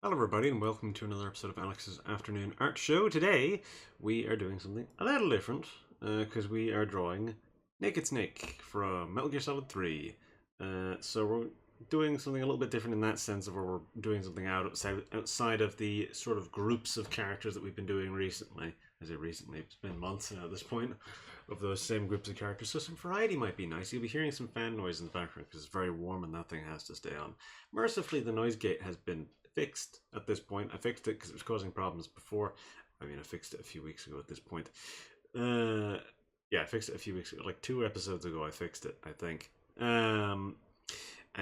Hello everybody and welcome to another episode of Alex's Afternoon Art Show. Today we are doing something a little different because we are drawing Naked Snake from Metal Gear Solid 3. So we're doing something a little bit different in that sense of where we're doing something outside of the sort of groups of characters that we've been doing recently. I say recently, it's been months now at this point of those same groups of characters, so some variety might be nice. You'll be hearing some fan noise in the background because it's very warm and that thing has to stay on. Mercifully, the noise gate has been fixed at this point. I fixed it because it was causing problems before. I mean, I fixed it a few weeks ago at this point. Yeah, I fixed it a few weeks ago, like 2 episodes ago. I fixed it, I think. And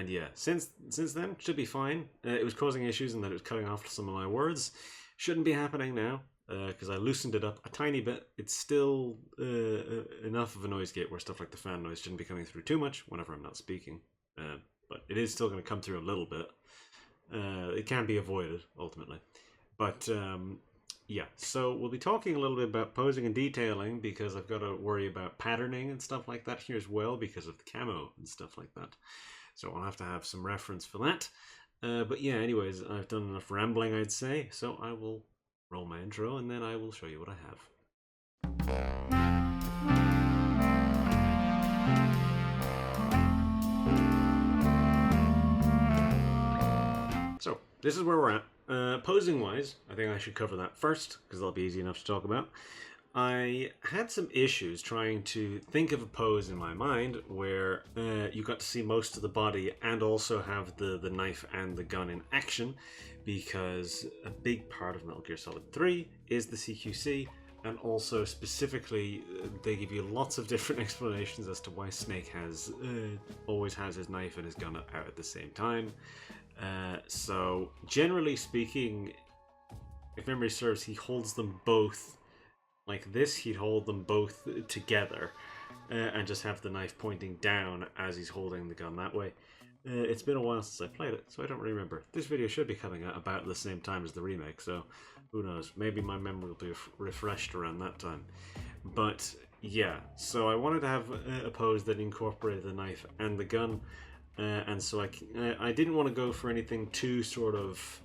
yeah, since then should be fine. It was causing issues and that it was cutting off some of my words. Shouldn't be happening now because I loosened it up a tiny bit. It's still enough of a noise gate where stuff like the fan noise shouldn't be coming through too much whenever I'm not speaking. But it is still going to come through a little bit. It can be avoided ultimately, but yeah. So we'll be talking a little bit about posing and detailing because I've got to worry about patterning and stuff like that here as well because of the camo and stuff like that. So I'll have to have some reference for that. But yeah, anyways, I've done enough rambling, I'd say. So I will roll my intro and then I will show you what I have. So, this is where we're at. Posing wise, I think I should cover that first, because that'll be easy enough to talk about. I had some issues trying to think of a pose in my mind where you got to see most of the body and also have the knife and the gun in action, because a big part of Metal Gear Solid 3 is the CQC, and also specifically they give you lots of different explanations as to why Snake has always has his knife and his gun out at the same time. So generally speaking, if memory serves, he holds them both like this. He'd hold them both together and just have the knife pointing down as he's holding the gun that way. It's been a while since I played it, so I don't really remember. This video should be coming out about the same time as the remake, so who knows? Maybe my memory will be refreshed around that time. But yeah, so I wanted to have a pose that incorporated the knife and the gun. And so I didn't want to go for anything too sort of.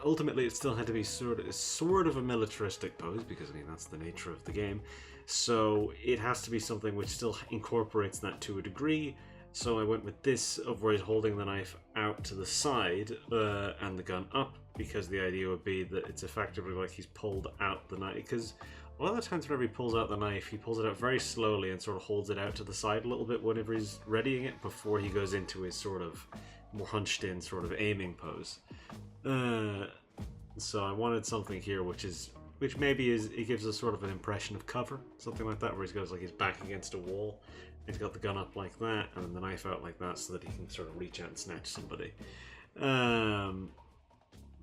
Ultimately, it still had to be sort of a militaristic pose because I mean that's the nature of the game. So it has to be something which still incorporates that to a degree. So I went with this of where he's holding the knife out to the side and the gun up, because the idea would be that it's effectively like he's pulled out the knife. Because a lot of the times whenever he pulls out the knife, he pulls it out very slowly and sort of holds it out to the side a little bit whenever he's readying it before he goes into his sort of more hunched in sort of aiming pose. So I wanted something here which maybe it gives us sort of an impression of cover, something like that, where he goes like he's back against a wall, he's got the gun up like that and then the knife out like that so that he can sort of reach out and snatch somebody.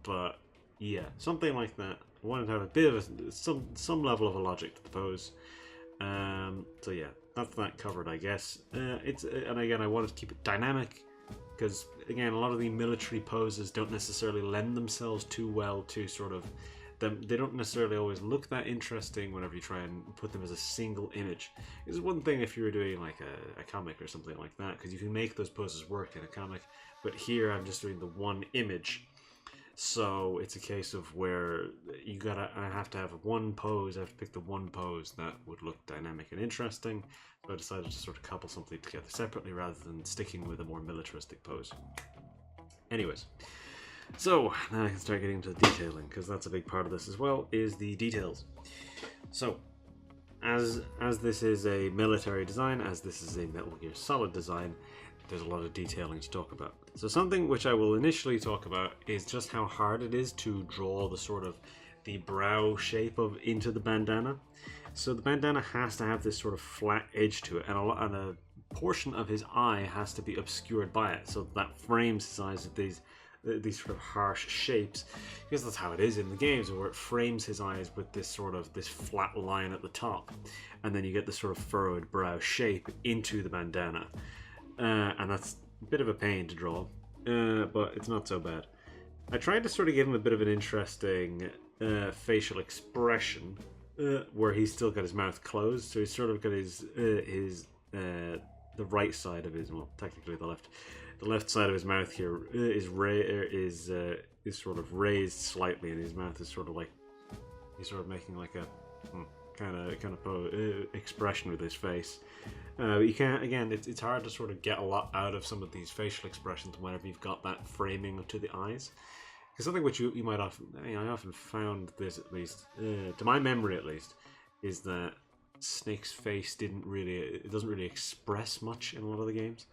But yeah, something like that. I wanted to have a bit of some level of a logic to the pose. So yeah, that's that covered, I guess. And again, I wanted to keep it dynamic because again, a lot of the military poses don't necessarily lend themselves too well to sort of them. They don't necessarily always look that interesting whenever you try and put them as a single image. It's one thing if you were doing like a comic or something like that, because you can make those poses work in a comic. But here, I'm just doing the one image. So it's a case of where I have to have one pose, I have to pick the one pose that would look dynamic and interesting. So I decided to sort of couple something together separately rather than sticking with a more militaristic pose. Anyways, so now I can start getting into the detailing, because that's a big part of this as well, is the details. So, as this is a military design, as this is a Metal Gear Solid design, there's a lot of detailing to talk about. So something which I will initially talk about is just how hard it is to draw the sort of the brow shape into the bandana. So the bandana has to have this sort of flat edge to it, and a portion of his eye has to be obscured by it, so that frames his eyes with these sort of harsh shapes, because that's how it is in the games, where it frames his eyes with this flat line at the top, and then you get this sort of furrowed brow shape into the bandana. And that's a bit of a pain to draw, but it's not so bad. I tried to sort of give him a bit of an interesting facial expression, where he's still got his mouth closed, so he's sort of got the right side of his, well, technically the left side of his mouth here is is sort of raised slightly, and his mouth is sort of like he's sort of making like a kind of expression with his face. You can't. Again, it's hard to sort of get a lot out of some of these facial expressions whenever you've got that framing to the eyes. Because something which you might often, I often found this, at least to my memory at least, is that Snake's face doesn't really express much in a lot of the games,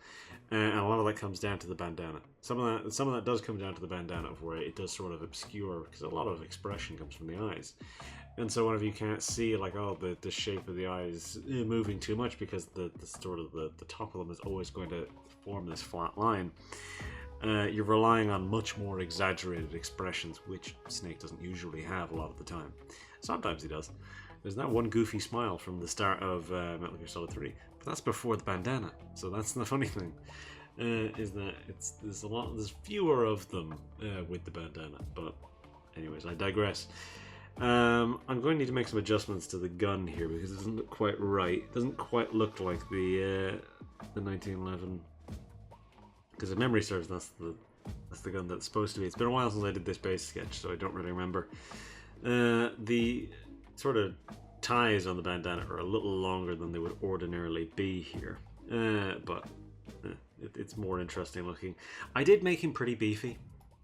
and a lot of that comes down to the bandana. Some of that does come down to the bandana, of where it does sort of obscure, because a lot of expression comes from the eyes. And so whenever you can't see, like, the shape of the eyes moving too much, because the top of them is always going to form this flat line, you're relying on much more exaggerated expressions, which Snake doesn't usually have a lot of the time. Sometimes he does. There's that one goofy smile from the start of Metal Gear Solid 3, but that's before the bandana. So that's the funny thing, is that there's fewer of them with the bandana. But anyways, I digress. I'm going to need to make some adjustments to the gun here, because it doesn't look quite right. It doesn't quite look like the 1911. Because if memory serves, that's the gun that's supposed to be. It's been a while since I did this base sketch, so I don't really remember. The sort of ties on the bandana are a little longer than they would ordinarily be here, but it's more interesting looking. I did make him pretty beefy,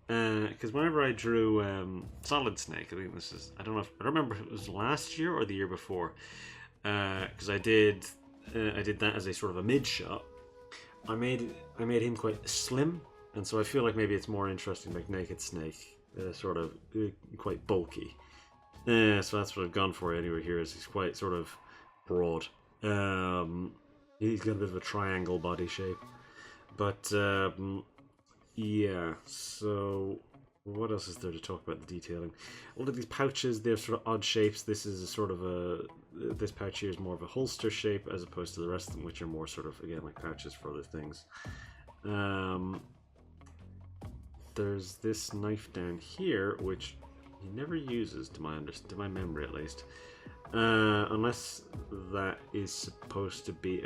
because whenever I drew Solid Snake, I think I don't remember if it was last year or the year before, because I did that as a sort of a mid shot. I made him quite slim, and so I feel like maybe it's more interesting, like Naked Snake, sort of quite bulky. So that's what I've gone for anyway here, is he's quite sort of broad. He's got a bit of a triangle body shape. But, yeah, so what else is there to talk about the detailing? All of these pouches, they have sort of odd shapes. This is a sort of this pouch here is more of a holster shape, as opposed to the rest of them, which are more sort of, again, like pouches for other things. There's this knife down here, which he never uses, to my memory at least, unless that is supposed to be,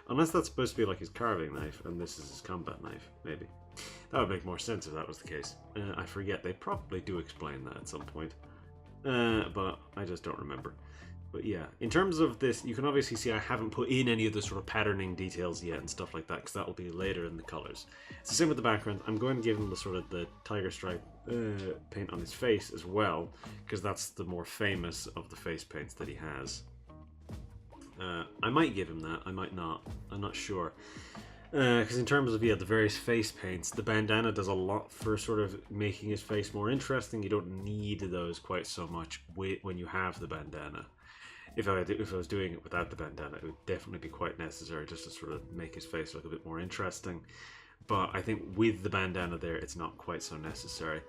unless that's supposed to be like his carving knife and this is his combat knife. Maybe that would make more sense if that was the case. I forget, they probably do explain that at some point, but I just don't remember. But yeah, in terms of this, you can obviously see I haven't put in any of the sort of patterning details yet and stuff like that, because that will be later in the colors. It's the same with the background. I'm going to give him the sort of the tiger stripe paint on his face as well, because that's the more famous of the face paints that he has. I might give him that, I might not. I'm not sure. Because in terms of, the various face paints, the bandana does a lot for sort of making his face more interesting. You don't need those quite so much when you have the bandana. If I was doing it without the bandana, it would definitely be quite necessary just to sort of make his face look a bit more interesting. But I think with the bandana there, it's not quite so necessary.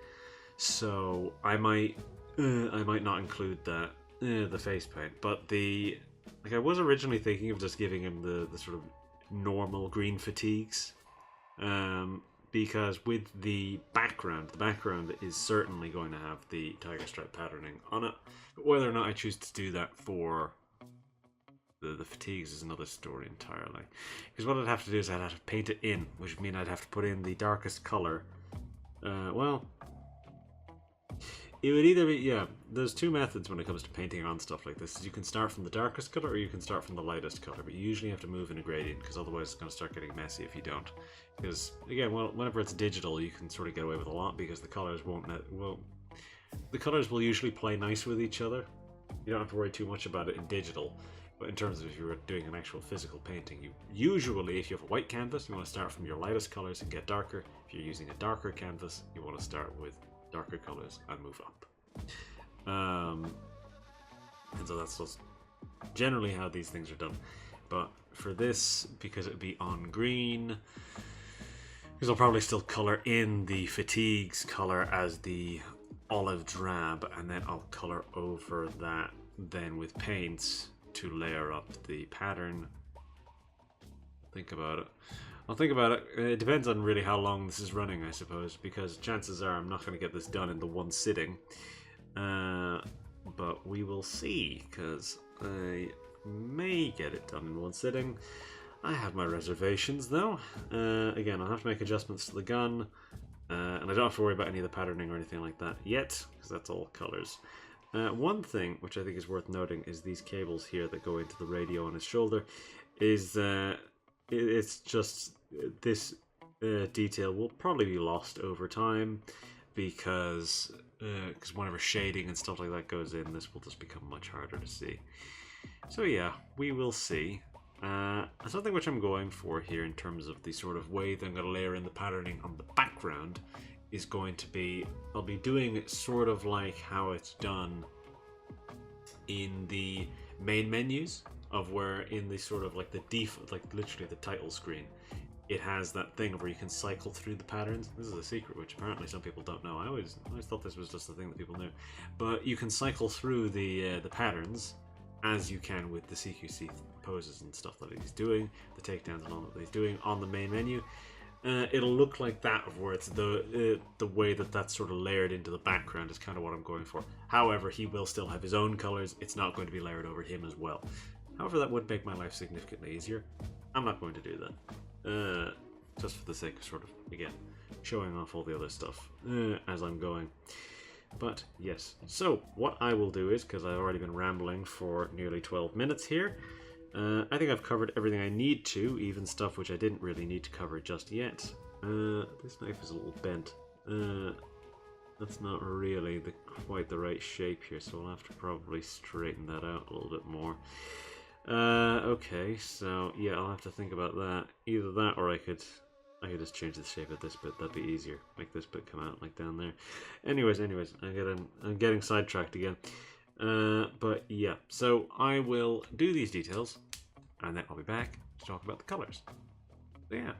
So I might not include that the face paint. But I was originally thinking of just giving him the sort of normal green fatigues, because with the background is certainly going to have the tiger stripe patterning on it. But whether or not I choose to do that for the fatigues is another story entirely. Because what I'd have to do is I'd have to paint it in, which would mean I'd have to put in the darkest color. Well, it would either be, there's two methods when it comes to painting on stuff like this. You can start from the darkest color or you can start from the lightest color, but you usually have to move in a gradient, because otherwise it's going to start getting messy if you don't. Because, again, whenever it's digital, you can sort of get away with a lot, because the colors the colors will usually play nice with each other. You don't have to worry too much about it in digital. But in terms of if you're doing an actual physical painting, if you have a white canvas, you want to start from your lightest colors and get darker. If you're using a darker canvas, you want to start with darker colors and move up. And so that's just generally how these things are done. But for this, because it would be on green, because I'll probably still color in the fatigues color as the olive drab, and then I'll color over that then with paints to layer up the pattern. Think about it. I'll think about it. It depends on really how long this is running, I suppose, because chances are I'm not going to get this done in the one sitting. But we will see, because I may get it done in one sitting. I have my reservations, though. Again, I'll have to make adjustments to the gun. And I don't have to worry about any of the patterning or anything like that yet, because that's all colors. One thing which I think is worth noting is these cables here that go into the radio on his shoulder. It's just this detail will probably be lost over time because whenever shading and stuff like that goes in, this will just become much harder to see. So yeah, we will see. Something which I'm going for here in terms of the sort of way that I'm going to layer in the patterning on the background is going to be, I'll be doing it sort of like how it's done in the main menus, of where in the sort of like the default, like literally the title screen, it has that thing where you can cycle through the patterns. This is a secret which apparently some people don't know. I always thought this was just a thing that people knew, but you can cycle through the patterns as you can with the CQC poses and stuff that he's doing, the takedowns and all that he's doing on the main menu. It'll look like that, where it's the way that that's sort of layered into the background is kind of what I'm going for. However, he will still have his own colors. It's not going to be layered over him as well. However, that would make my life significantly easier. I'm not going to do that. Just for the sake of sort of, again, showing off all the other stuff as I'm going. But yes, so what I will do is, because I've already been rambling for nearly 12 minutes here, I think I've covered everything I need to, even stuff which I didn't really need to cover just yet. This knife is a little bent. That's not really quite the right shape here, so I'll have to probably straighten that out a little bit more. Okay, so yeah, I'll have to think about that. Either that, or I could just change the shape of this bit. That'd be easier. Make this bit come out like down there. Anyways, I'm getting sidetracked again. But yeah, so I will do these details, and then I'll be back to talk about the colors. So yeah.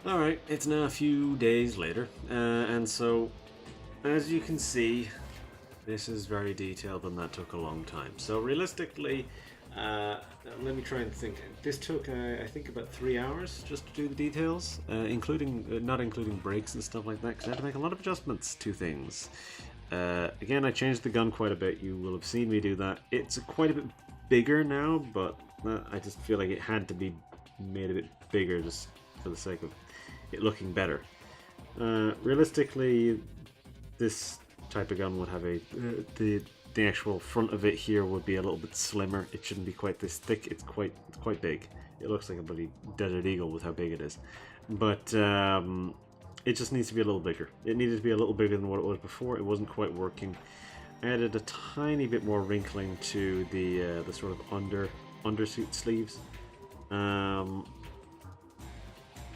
Alright, it's now a few days later, and so, as you can see, this is very detailed and that took a long time. So realistically, let me try and think. This took, I think, about 3 hours just to do the details, including not including breaks and stuff like that, because I had to make a lot of adjustments to things. Again, I changed the gun quite a bit. You will have seen me do that. It's quite a bit bigger now, but I just feel like it had to be made a bit bigger just for the sake of it looking better. Realistically, this type of gun would have the actual front of it here would be a little bit slimmer. It shouldn't be quite this thick. It's quite big. It looks like a bloody Desert Eagle with how big it is, but it just needs to be a little bigger. It needed to be a little bigger than what it was before. It wasn't quite working. I added a tiny bit more wrinkling to the sort of undersuit sleeves,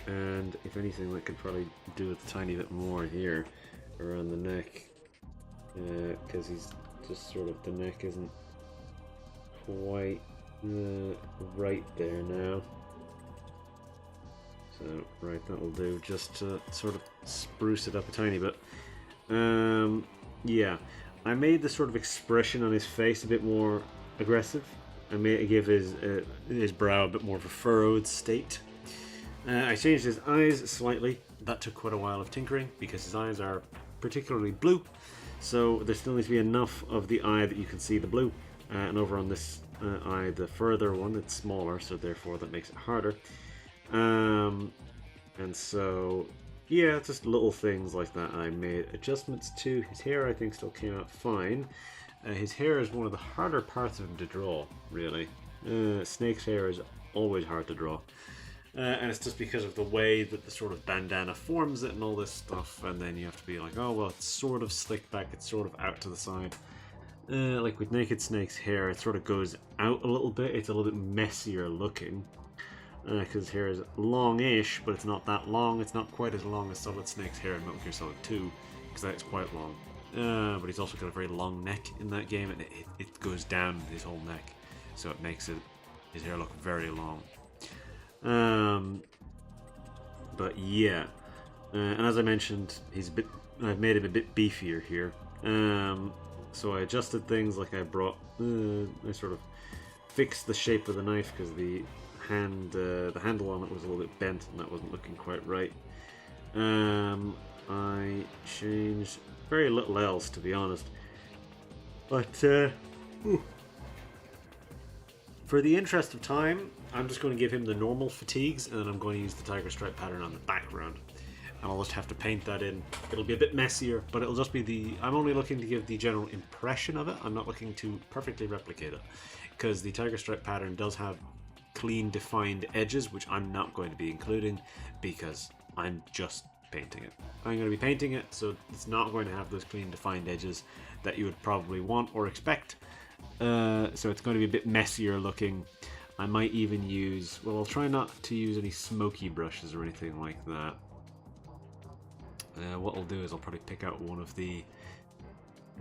and if anything, that could probably do with a tiny bit more here around the neck, because he's just sort of, the neck isn't quite right there now. So, right, that'll do, just to sort of spruce it up a tiny bit. Yeah, I made the sort of expression on his face a bit more aggressive. I give his brow a bit more of a furrowed state. I changed his eyes slightly. That took quite a while of tinkering because his eyes are particularly blue. So there still needs to be enough of the eye that you can see the blue. And over on this eye, the further one, it's smaller, so therefore that makes it harder. And so, yeah, just little things like that. I made adjustments to his hair. I think still came out fine. His hair is one of the harder parts of him to draw, really. Snake's hair is always hard to draw. And it's just because of the way that the sort of bandana forms it and all this stuff, and then you have to be like, oh well, it's sort of slicked back, it's sort of out to the side. Like with Naked Snake's hair, it sort of goes out a little bit. It's a little bit messier looking, because his hair is long-ish, but it's not that long. It's not quite as long as Solid Snake's hair in Metal Gear Solid 2, because that's quite long. But he's also got a very long neck in that game, and it goes down his whole neck, so it makes his hair look very long. But yeah, and as I mentioned, I've made him a bit beefier here. So I adjusted things, like I sort of fixed the shape of the knife because the handle on it was a little bit bent and that wasn't looking quite right. I changed very little else, to be honest, but for the interest of time, I'm just going to give him the normal fatigues, and then I'm going to use the tiger stripe pattern on the background. And I'll just have to paint that in. It'll be a bit messier, but it'll just be I'm only looking to give the general impression of it. I'm not looking to perfectly replicate it, because the tiger stripe pattern does have clean, defined edges, which I'm not going to be including, because I'm just painting it. I'm going to be painting it, so it's not going to have those clean, defined edges that you would probably want or expect. So it's going to be a bit messier looking. I might even use, well, I'll try not to use any smoky brushes or anything like that. What I'll do is I'll probably pick out one of the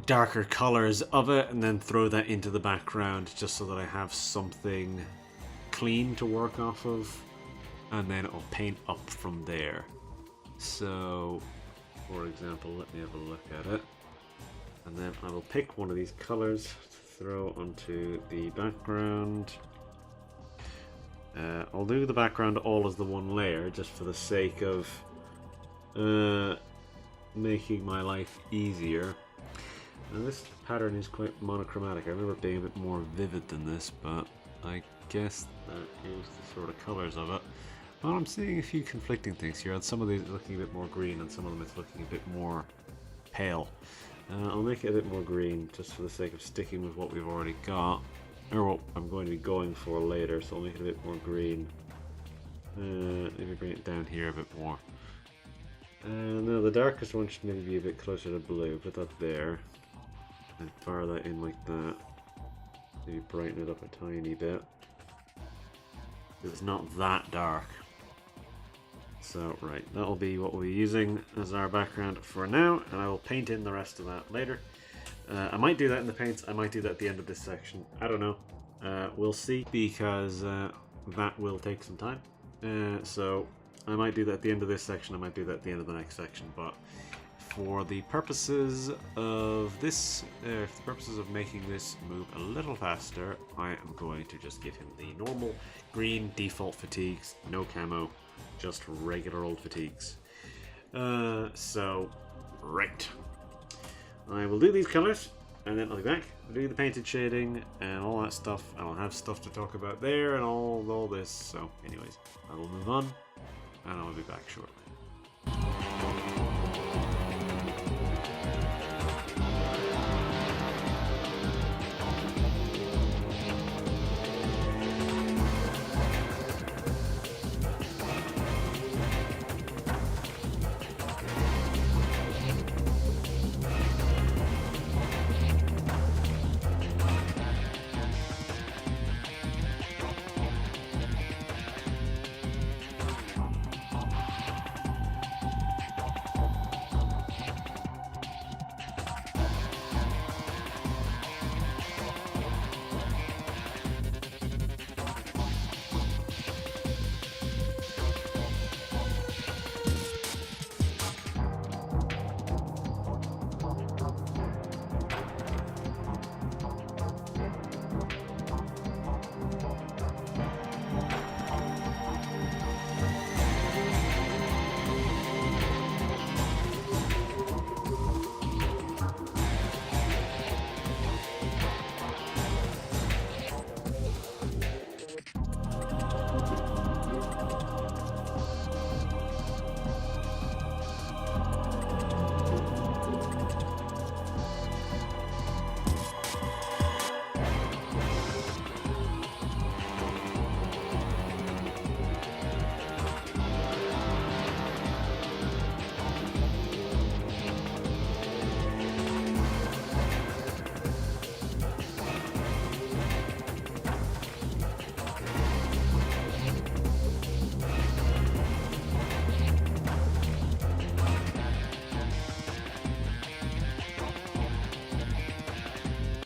darker colors of it and then throw that into the background, just so that I have something clean to work off of, and then I'll paint up from there. So, for example, let me have a look at it, and then I will pick one of these colors to throw onto the background. I'll do the background all as the one layer, just for the sake of making my life easier. Now this pattern is quite monochromatic. I remember it being a bit more vivid than this, but I guess that is the sort of colours of it. Well, I'm seeing a few conflicting things here. On some of these it's looking a bit more green, and some of them it's looking a bit more pale. I'll make it a bit more green, just for the sake of sticking with what we've already got, or what I'm going to be going for later, so I'll make it a bit more green. Maybe bring it down here a bit more. No, the darkest one should maybe be a bit closer to blue. Put that there, and fire that in like that. Maybe brighten it up a tiny bit. It's not that dark. So, right, that'll be what we'll be using as our background for now, and I will paint in the rest of that later. I might do that in the paints, I might do that at the end of this section. I don't know. We'll see, because that will take some time. So, I might do that at the end of this section, I might do that at the end of the next section, but for the purposes of this, for the purposes of making this move a little faster, I am going to just give him the normal green default fatigues, no camo, just regular old fatigues. So, right. I will do these colors, and then I'll be back, do the painted shading, and all that stuff, and I'll have stuff to talk about there, and all this, so anyways, I will move on, and I'll be back shortly.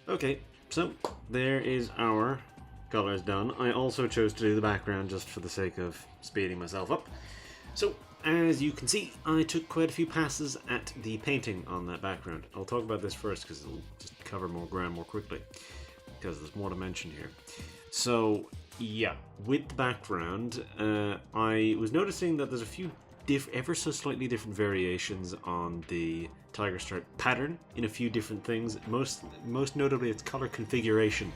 Okay, so there is our colors done. I also chose to do the background just for the sake of speeding myself up. So, as you can see, I took quite a few passes at the painting on that background. I'll talk about this first because it'll just cover more ground more quickly, because there's more to mention here. So, yeah, with the background, I was noticing that there's a few ever so slightly different variations on the tiger stripe pattern in a few different things. Most notably, its color configuration.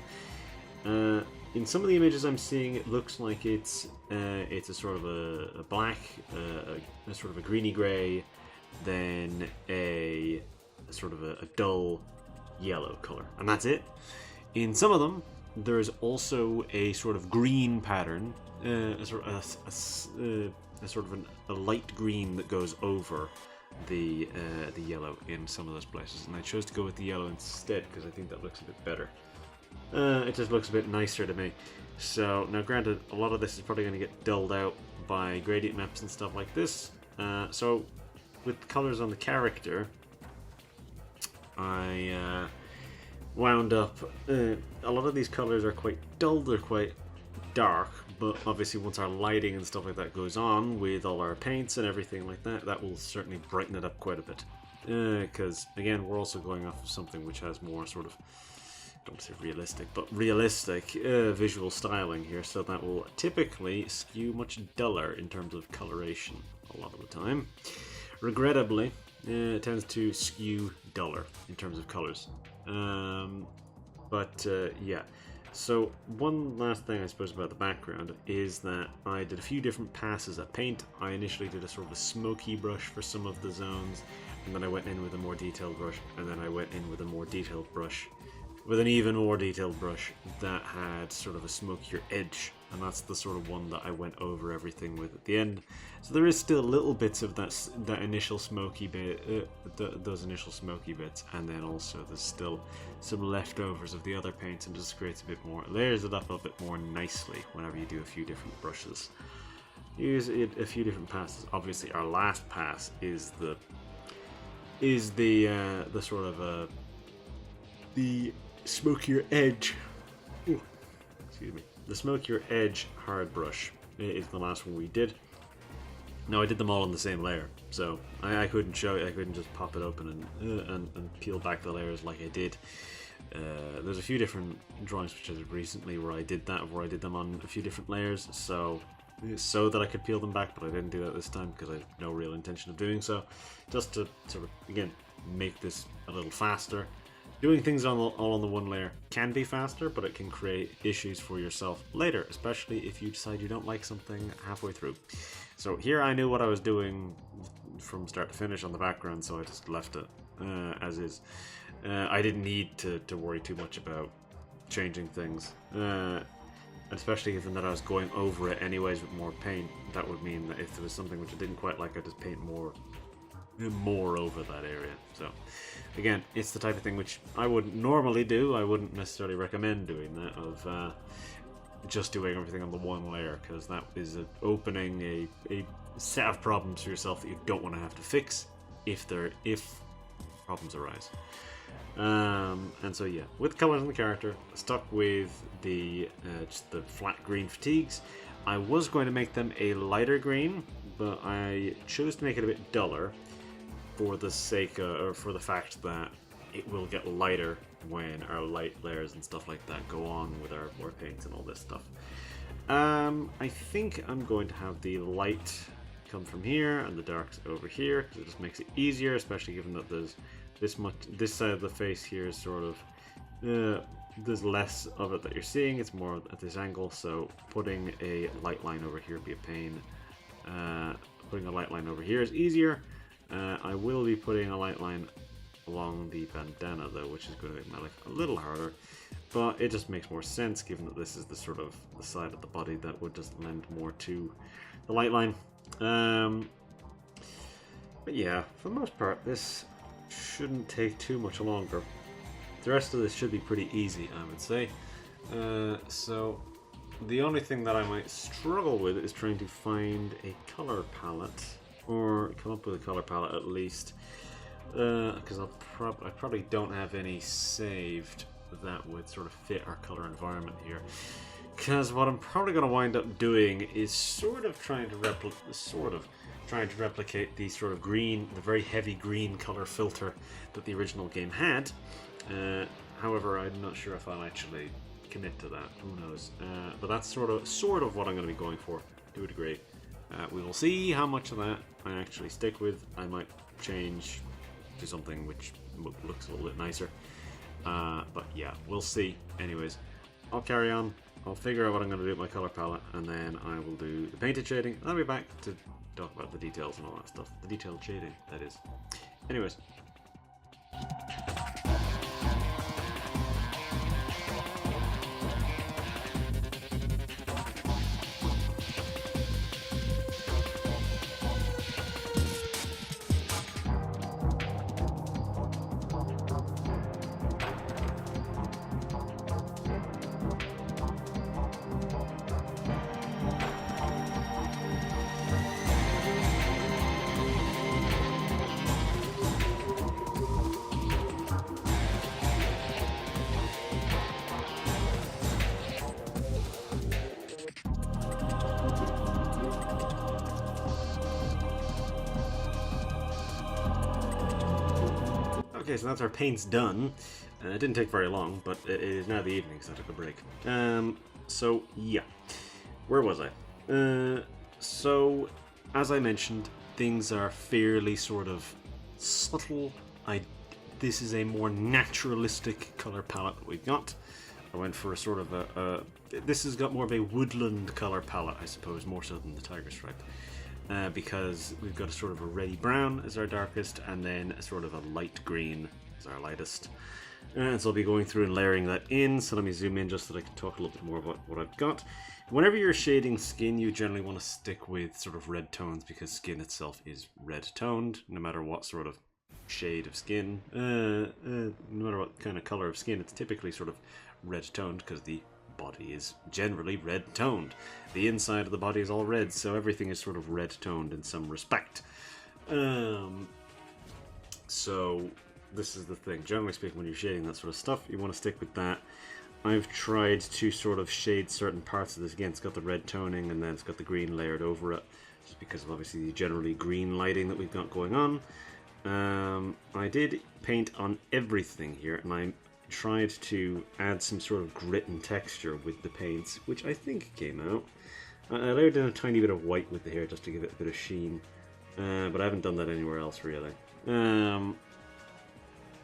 In some of the images I'm seeing, it looks like it's a sort of a black, a sort of a greeny grey, then a sort of a dull yellow color, and that's it. In some of them, there's also a sort of green pattern, a sort of a light green that goes over the yellow in some of those places, and I chose to go with the yellow instead because I think that looks a bit better. It just looks a bit nicer to me. So now, granted, a lot of this is probably going to get dulled out by gradient maps and stuff like this. So with the colors on the character, I wound up. A lot of these colors are quite dull. They're quite dark, but obviously once our lighting and stuff like that goes on with all our paints and everything like that, that will certainly brighten it up quite a bit. Because again, we're also going off of something which has more sort of, don't say realistic, but realistic visual styling here, so that will typically skew much duller in terms of coloration a lot of the time. Regrettably, it tends to skew duller in terms of colors. Yeah. So one last thing I suppose about the background is that I did a few different passes at paint. I initially did a sort of a smoky brush for some of the zones, and then I went in with a more detailed brush, and then I went in with a more detailed brush, with an even more detailed brush that had sort of a smokier edge, and that's the sort of one that I went over everything with at the end. So there is still little bits of that initial smoky bit, those initial smoky bits, and then also there's still some leftovers of the other paints, and just creates a bit more, layers it up a bit more nicely whenever you do a few different brushes. Use it a few different passes. Obviously, our last pass is the sort of the smokier edge. Ooh, excuse me. The smokier edge hard brush is the last one we did. No, I did them all on the same layer, so I couldn't show it. I couldn't just pop it open and peel back the layers like I did. There's a few different drawings which I did recently where I did that, where I did them on a few different layers, so that I could peel them back, but I didn't do that this time because I have no real intention of doing so. Just to sort of, again, make this a little faster. Doing things all on the one layer can be faster, but it can create issues for yourself later, especially if you decide you don't like something halfway through. So here I knew what I was doing from start to finish on the background, so I just left it as is. I didn't need to worry too much about changing things, especially given that I was going over it anyways with more paint. That would mean that if there was something which I didn't quite like, I'd just paint more over that area. So again, it's the type of thing which I wouldn't normally do. I wouldn't necessarily recommend doing that, of just doing everything on the one layer, because that is opening a set of problems for yourself that you don't want to have to fix if problems arise. And so yeah, with colors on the character, stuck with just the flat green fatigues. I was going to make them a lighter green, but I chose to make it a bit duller for the sake or for the fact that it will get lighter when our light layers and stuff like that go on with our more paints and all this stuff. I think I'm going to have the light come from here and the darks over here, because it just makes it easier, especially given that there's this side of the face here is sort of there's less of it that you're seeing. It's more at this angle, so putting a light line over here would be a pain. Putting a light line over here is easier. I will be putting a light line along the bandana though, which is going to make my life a little harder, but it just makes more sense given that this is the sort of the side of the body that would just lend more to the light line. But yeah, for the most part, this shouldn't take too much longer. The rest of this should be pretty easy, I would say. So the only thing that I might struggle with is trying to find a color palette, or come up with a color palette at least, because I probably don't have any saved that would sort of fit our color environment here. Because what I'm probably going to wind up doing is sort of trying to replicate the sort of green, the very heavy green color filter that the original game had. However, I'm not sure if I'll actually commit to that. Who knows? But that's sort of what I'm going to be going for to a degree. We will see how much of that I actually stick with. I might change to something which looks a little bit nicer. But yeah, we'll see. Anyways, I'll carry on. I'll figure out what I'm going to do with my color palette, and then I will do the painted shading. I'll be back to talk about the details and all that stuff. The detailed shading, that is. Anyways. Okay, so that's our paints done. It didn't take very long, but it is now the evening, so I took a break. So yeah, where was I? So as I mentioned, things are fairly sort of subtle. This is a more naturalistic color palette that we've got. I went for a sort of this has got more of a woodland color palette, I suppose, more so than the tiger stripe. Because we've got a sort of a reddy brown as our darkest, and then a sort of a light green as our lightest. And so I'll be going through and layering that in, so let me zoom in just so that I can talk a little bit more about what I've got. Whenever you're shading skin, you generally want to stick with sort of red tones, because skin itself is red toned, no matter what sort of shade of skin, no matter what kind of color of skin, it's typically sort of red toned, because the body is generally red toned. The inside of the body is all red, so everything is sort of red toned in some respect. So this is the thing. Generally speaking, when you're shading that sort of stuff, you want to stick with that. I've tried to sort of shade certain parts of this. Again, it's got the red toning, and then it's got the green layered over it. just because of obviously the generally green lighting that we've got going on. I did paint on everything here, and I tried to add some sort of grit and texture with the paints, which I think came out. I layered in a tiny bit of white with the hair just to give it a bit of sheen, but I haven't done that anywhere else really.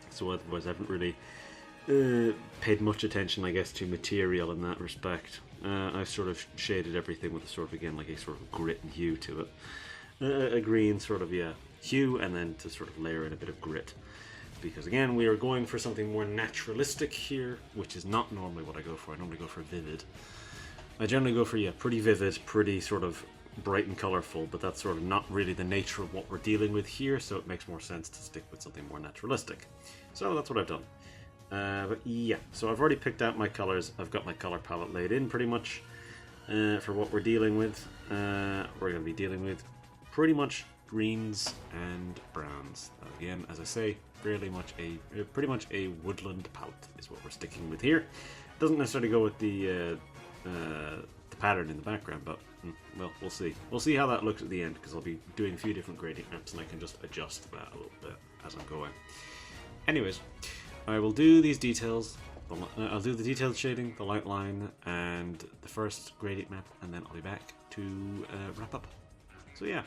So otherwise I haven't really paid much attention, I guess, to material in that respect. I've sort of shaded everything with a sort of, again, like a sort of grit and hue to it. A green sort of, yeah, hue, and then to sort of layer in a bit of grit. Because again, we are going for something more naturalistic here, which is not normally what I go for. I normally go for vivid. I generally go for, yeah, pretty vivid, pretty sort of bright and colourful, but that's sort of not really the nature of what we're dealing with here, so it makes more sense to stick with something more naturalistic. So that's what I've done. But yeah, so I've already picked out my colours. I've got my colour palette laid in pretty much for what we're dealing with. We're going to be dealing with pretty much greens and browns. Again, as I say, pretty much a woodland palette is what we're sticking with here. It doesn't necessarily go with the pattern in the background, but well, we'll see. We'll see how that looks at the end, because I'll be doing a few different gradient maps and I can just adjust that a little bit as I'm going. Anyways, I will do these details. I'll do the detailed shading, the light line, and the first gradient map, and then I'll be back to wrap up. So yeah.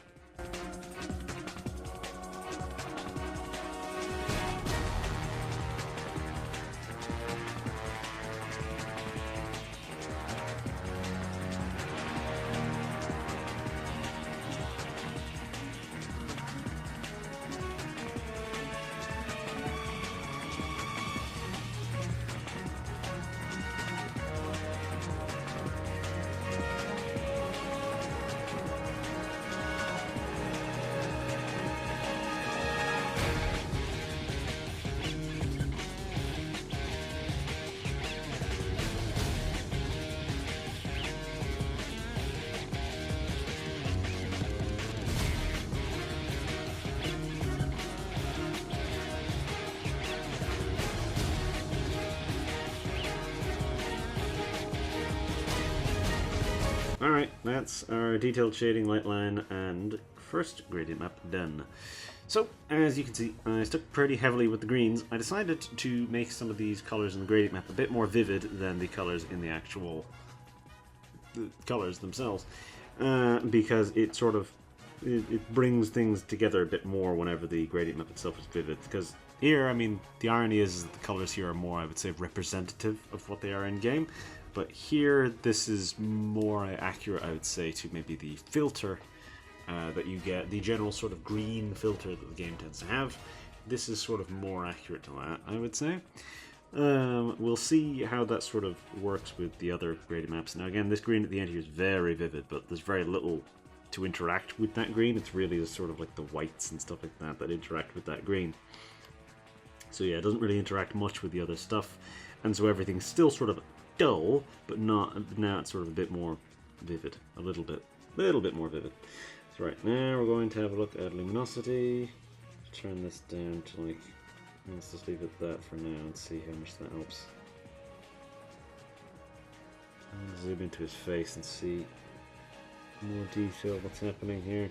Alright, that's our detailed shading, light line, and first gradient map done. So, as you can see, I stuck pretty heavily with the greens. I decided to make some of these colours in the gradient map a bit more vivid than the colours in the actual colours themselves, because it sort of it brings things together a bit more whenever the gradient map itself is vivid. Because here, I mean, the irony is that the colours here are more, I would say, representative of what they are in game. But here, this is more accurate, I would say, to maybe the filter that you get, the general sort of green filter that the game tends to have. This is sort of more accurate to that, I would say. We'll see how that sort of works with the other gradient maps. Now again, this green at the end here is very vivid, but there's very little to interact with that green. It's really just sort of like the whites and stuff like that that interact with that green. So yeah, it doesn't really interact much with the other stuff, and so everything's still sort of dull, but not now. It's sort of a bit more vivid, a little bit more vivid. So right now we're going to have a look at luminosity. Turn this down to like, let's just leave it at that for now and see how much that helps. I'll zoom into his face and see more detail what's happening here.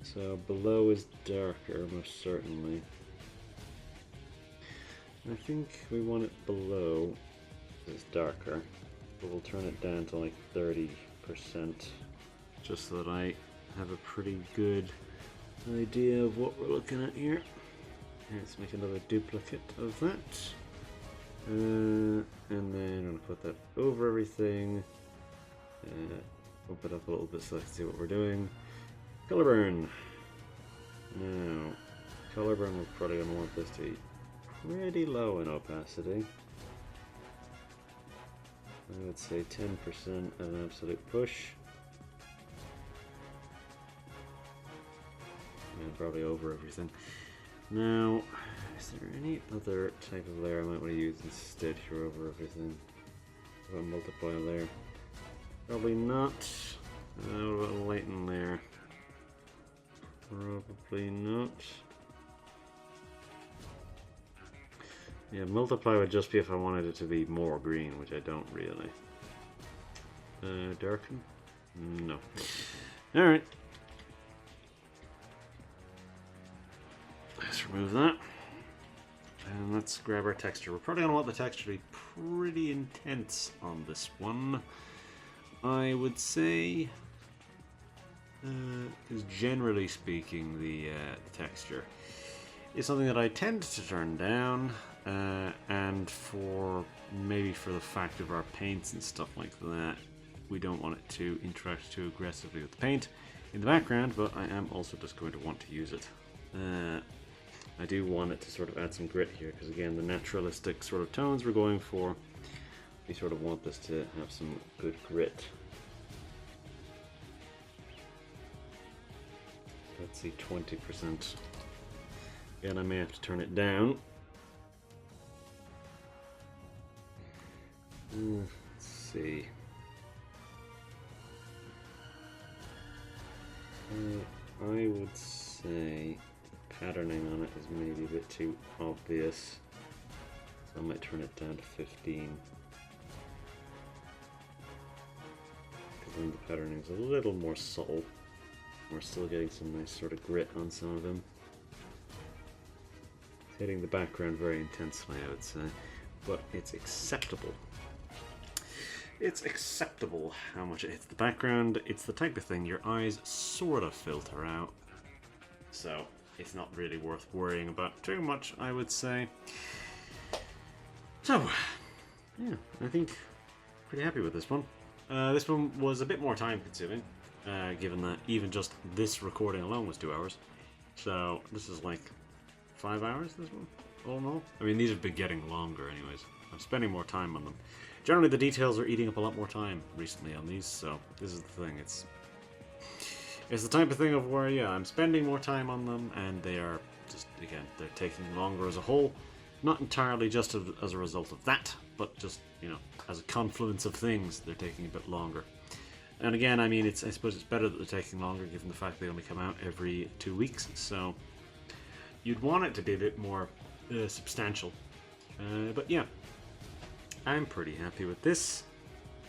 So below is darker, most certainly. I think we want it below is darker, but we'll turn it down to like 30%, just so that I have a pretty good idea of what we're looking at here. Let's make another duplicate of that, and then I'm going to put that over everything, bump it up a little bit so I can see what we're doing. Color burn. Now, color burn, we're probably going to want this to be pretty low in opacity. I would say 10% of an absolute push. And probably over everything. Now, is there any other type of layer I might want to use instead here over everything? What about a multiply layer? Probably not. What about a lighten layer? Probably not. Yeah, multiply would just be if I wanted it to be more green, which I don't really. Darken? No. Alright. Let's remove that. And let's grab our texture. We're probably going to want the texture to be pretty intense on this one. I would say, because generally speaking, the texture is something that I tend to turn down, and maybe for the fact of our paints and stuff like that, we don't want it to interact too aggressively with the paint in the background, but I am also just going to want to use it. I do want it to sort of add some grit here, because again, the naturalistic sort of tones we're going for, we sort of want this to have some good grit. Let's see, 20%. Again, I may have to turn it down. Let's see. I would say patterning on it is maybe a bit too obvious, so I might turn it down to 15. Because then the patterning is a little more subtle. We're still getting some nice sort of grit on some of them. It's hitting the background very intensely, I would say, but it's acceptable. It's acceptable how much it hits the background. It's the type of thing your eyes sort of filter out, so it's not really worth worrying about too much, I would say. So, yeah, I think pretty happy with this one. This one was a bit more time consuming, given that even just this recording alone was 2 hours. So this is like 5 hours, this one, all in all. I mean, these have been getting longer anyways. I'm spending more time on them. Generally, the details are eating up a lot more time recently on these, so this is the thing. It's the type of thing of where, yeah, I'm spending more time on them, and they are just, again, they're taking longer as a whole. Not entirely just as a result of that, but just, you know, as a confluence of things, they're taking a bit longer. And again, I mean, I suppose it's better that they're taking longer, given the fact they only come out every 2 weeks, so you'd want it to be a bit more substantial. But yeah, I'm pretty happy with this.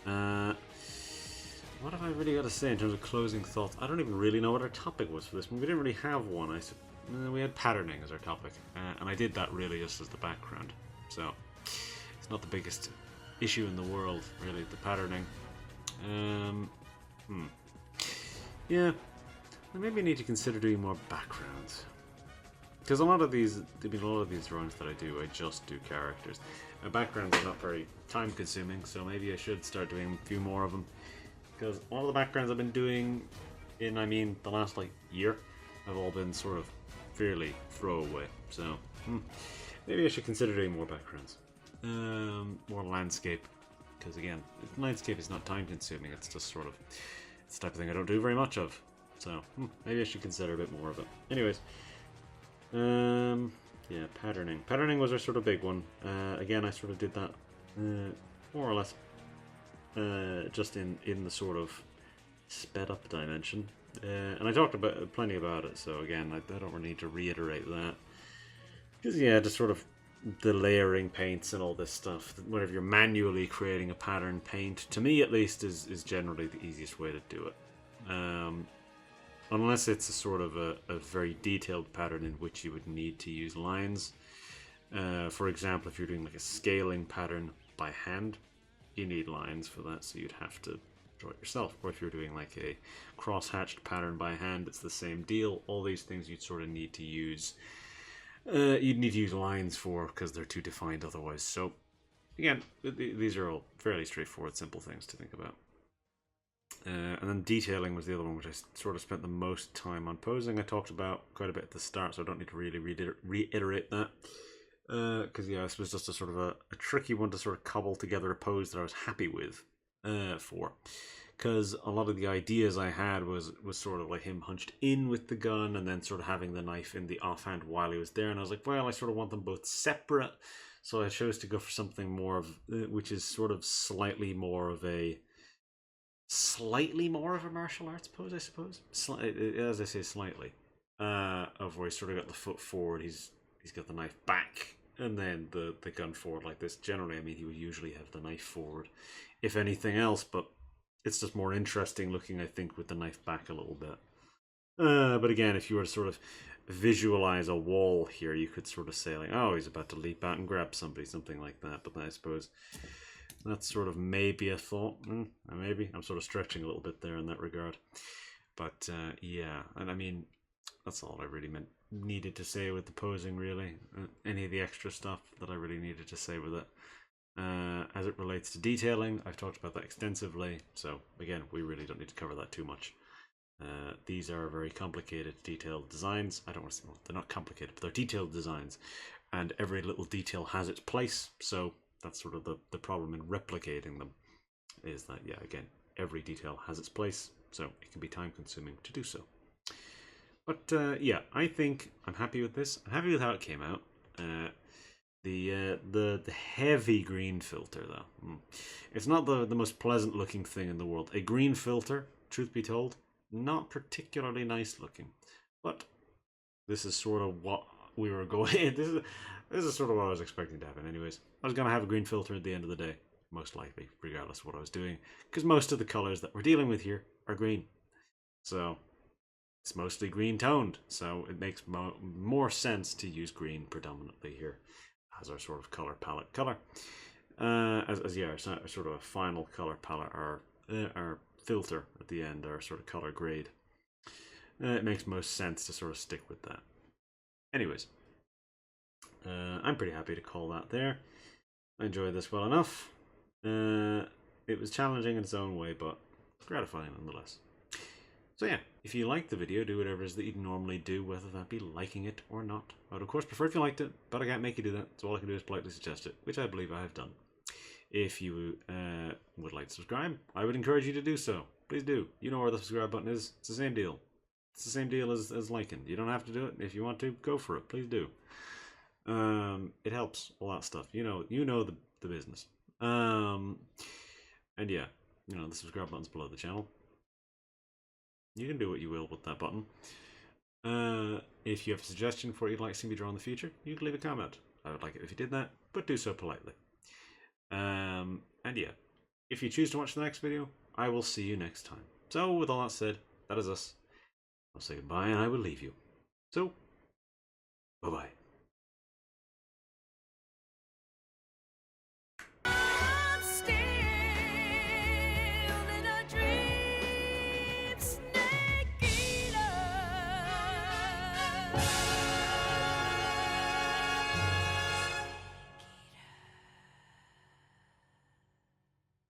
What have I really got to say in terms of closing thoughts? I don't even really know what our topic was for this one. We didn't really have one. We had patterning as our topic, and I did that really just as the background. So it's not the biggest issue in the world, really, the patterning. Yeah, I maybe need to consider doing more backgrounds. Because a lot of these drawings that I do, I just do characters. Backgrounds are not very time consuming, so maybe I should start doing a few more of them. Because a lot of the backgrounds I've been doing in, I mean, the last like year, have all been sort of fairly throwaway. So maybe I should consider doing more backgrounds, more landscape. Because again, landscape is not time consuming. It's just sort of, it's the type of thing I don't do very much of. So maybe I should consider a bit more of it. Anyways, yeah, patterning. Patterning was our sort of big one. Again, I sort of did that more or less just in the sort of sped up dimension, and I talked about plenty about it. So again, I don't really need to reiterate that, because yeah, just sort of the layering paints and all this stuff. Whenever you're manually creating a pattern paint, to me at least, is generally the easiest way to do it. Unless it's a sort of a very detailed pattern in which you would need to use lines. For example, if you're doing like a scaling pattern by hand, you need lines for that, so you'd have to draw it yourself. Or if you're doing like a cross-hatched pattern by hand, it's the same deal. All these things you'd sort of need to use. You'd need to use lines for, because they're too defined otherwise. So again, these are all fairly straightforward, simple things to think about. And then detailing was the other one, which I sort of spent the most time on. Posing I talked about quite a bit at the start, so I don't need to really reiterate that. Because yeah, this was just a sort of a tricky one to sort of cobble together a pose that I was happy with for. Because a lot of the ideas I had was sort of like him hunched in with the gun, and then sort of having the knife in the offhand while he was there. And I was like, well, I sort of want them both separate. So I chose to go for something more of, which is sort of slightly more of a martial arts pose, I suppose. As I say, slightly. Of where he's sort of got the foot forward, he's got the knife back, and then the gun forward like this. Generally, I mean, he would usually have the knife forward, if anything else, but it's just more interesting looking, I think, with the knife back a little bit. But again, if you were to sort of visualize a wall here, you could sort of say like, oh, he's about to leap out and grab somebody, something like that. But I suppose that's sort of maybe a thought. Maybe I'm sort of stretching a little bit there in that regard. But yeah, and I mean, that's all I really needed to say with the posing, really. Any of the extra stuff that I really needed to say with it. As it relates to detailing, I've talked about that extensively, so again, we really don't need to cover that too much. These are very complicated, detailed designs. I don't want to say, well, they're not complicated, but they're detailed designs, and every little detail has its place, so that's sort of the problem in replicating them, is that, yeah, again, every detail has its place, so it can be time consuming to do so. But yeah, I think I'm happy with this. I'm happy with how it came out. The heavy green filter, though, it's not the most pleasant looking thing in the world. A green filter, truth be told, not particularly nice looking, but this is sort of what we were going. This is sort of what I was expecting to happen. Anyways, I was gonna have a green filter at the end of the day, most likely, regardless of what I was doing, because most of the colors that we're dealing with here are green, so it's mostly green toned. So it makes more sense to use green predominantly here as our sort of color palette color. As yeah, sort of a final color palette, our filter at the end, our sort of color grade. It makes most sense to sort of stick with that. Anyways, I'm pretty happy to call that there. I enjoyed this well enough. It was challenging in its own way, but gratifying nonetheless. So yeah, if you liked the video, do whatever it is that you'd normally do, whether that be liking it or not. I would of course prefer if you liked it, but I can't make you do that, so all I can do is politely suggest it, which I believe I have done. If you would like to subscribe, I would encourage you to do so. Please do. You know where the subscribe button is. It's the same deal. It's the same deal as liking. You don't have to do it. If you want to, go for it. Please do. It helps a lot of stuff. You know the business. And yeah, the subscribe button's below the channel. You can do what you will with that button. If you have a suggestion for what you'd like to see me draw in the future, you can leave a comment. I would like it if you did that, but do so politely. And yeah, if you choose to watch the next video, I will see you next time. So with all that said, that is us. I'll say goodbye and I will leave you. So, bye-bye.